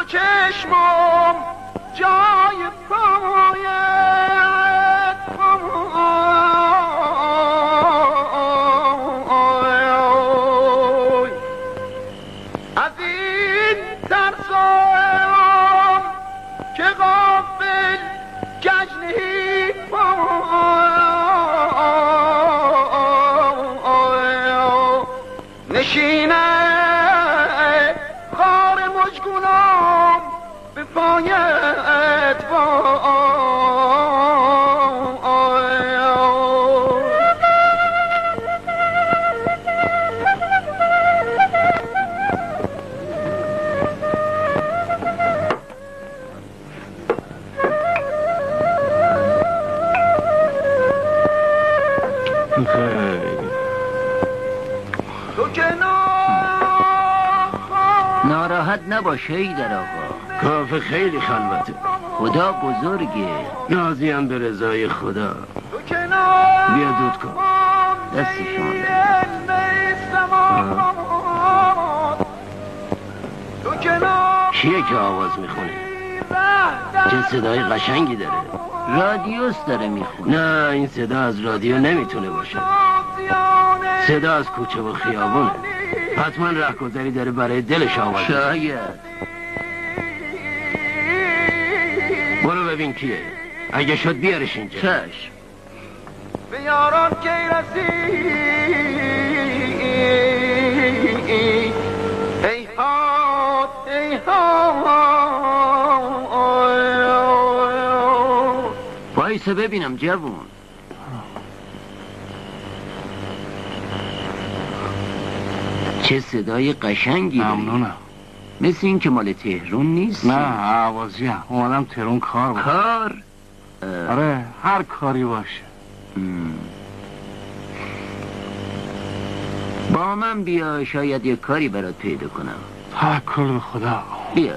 دو چشمم جای پایت از این ترسم که غافل گشنی نشینه خار مجگونم به پایت ناراحت نباشه ای در آقا. کافه خیلی خلوته، خدا بزرگه، راضیم به رضای خدا. بیا دود کن. دست شما کیه که آواز میخونه؟ چه صدای قشنگی داره. رادیوس داره میخونه. نه این صدا از رادیو نمیتونه باشه، صدا از کوچه و خیابونه. حتما رهگذری داره برای دلش آواز. شاید. برو ببین کیه، اگه شد بیارش اینجا. چشم. به یاران که رسی ای هات ای هات وایسه ببینم جوون. چه صدای قشنگی داری. ممنونم. مثل این که مال تهرون نیست. نه عوضی هم اومدم تهرون کار باشه. کار؟ آره هر کاری باشه. با من بیا، شاید یک کاری برات پیدا کنم. توکل به خدا. بیا.